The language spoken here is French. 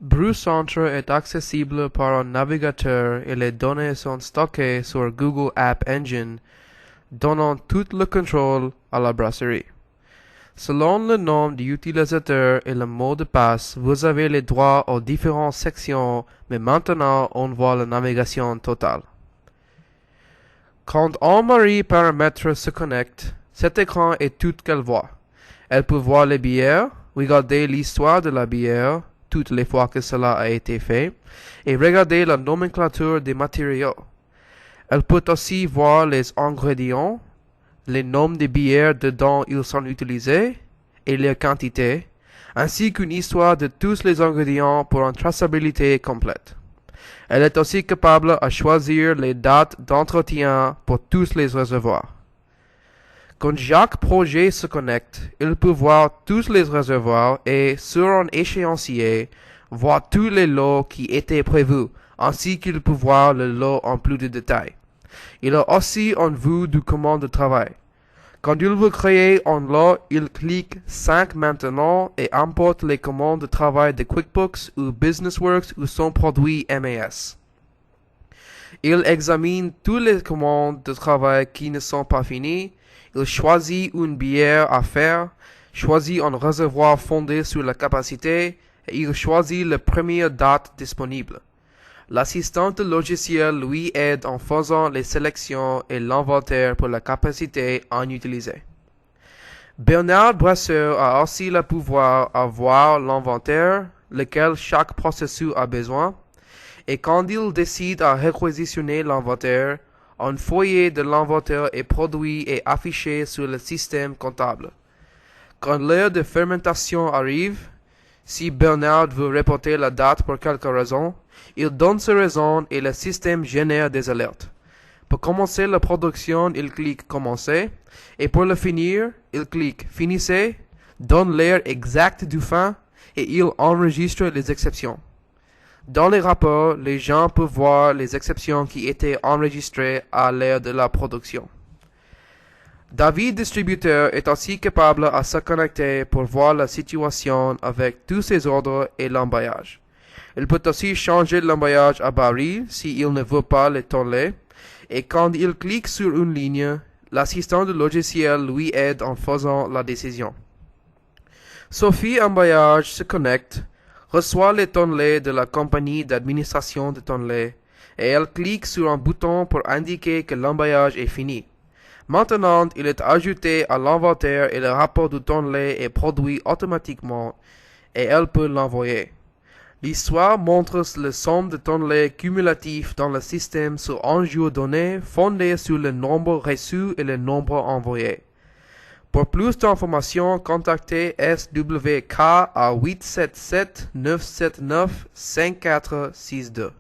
BrewCenter est accessible par un navigateur et les données sont stockées sur Google App Engine, donnant tout le contrôle à la brasserie. Selon le nom de l'utilisateur et le mot de passe, vous avez les droits aux différentes sections, mais maintenant on voit la navigation totale. Quand Anne-Marie paramètre se connecte, cet écran est tout qu'elle voit. Elle peut voir les bières, regarder l'histoire de la bière, toutes les fois que cela a été fait, et regarder la nomenclature des matériaux. Elle peut aussi voir les ingrédients, les noms des bières dedans ils sont utilisés, et leur quantité, ainsi qu'une histoire de tous les ingrédients pour une traçabilité complète. Elle est aussi capable de choisir les dates d'entretien pour tous les réservoirs. Quand chaque projet se connecte, il peut voir tous les réservoirs et, sur un échéancier, voir tous les lots qui étaient prévus, ainsi qu'il peut voir le lot en plus de détails. Il a aussi une vue du commande de travail. Quand il veut créer un lot, il clique 5 maintenant et importe les commandes de travail de QuickBooks ou BusinessWorks ou son produit MAS. Il examine toutes les commandes de travail qui ne sont pas finies. Il choisit une bière à faire, choisit un réservoir fondé sur la capacité et il choisit la première date disponible. L'assistant logiciel lui aide en faisant les sélections et l'inventaire pour la capacité en utiliser. Bernard Brasseur a aussi le pouvoir à voir l'inventaire, lequel chaque processus a besoin, et quand il décide à réquisitionner l'inventaire, un feuillet de l'inventaire est produit et affiché sur le système comptable. Quand l'heure de fermentation arrive, si Bernard veut reporter la date pour quelque raison, il donne sa raison et le système génère des alertes. Pour commencer la production, il clique Commencer, et pour le finir, il clique Finissez, donne l'heure exacte du fin, et il enregistre les exceptions. Dans les rapports, les gens peuvent voir les exceptions qui étaient enregistrées à l'heure de la production. David Distributeur est aussi capable de se connecter pour voir la situation avec tous ses ordres et l'emballage. Il peut aussi changer l'emballage à baril s'il ne veut pas le tonner, et quand il clique sur une ligne, l'assistant de logiciel lui aide en faisant la décision. Sophie Emballage se connecte, reçoit les tonlets de la compagnie d'administration de tonlets, et elle clique sur un bouton pour indiquer que l'emballage est fini. Maintenant, il est ajouté à l'inventaire et le rapport du tonlet est produit automatiquement, et elle peut l'envoyer. L'histoire montre le somme de tonlets cumulatifs dans le système sur un jour donné, fondé sur le nombre reçu et le nombre envoyé. Pour plus d'informations, contactez SWK à 877 979 5462.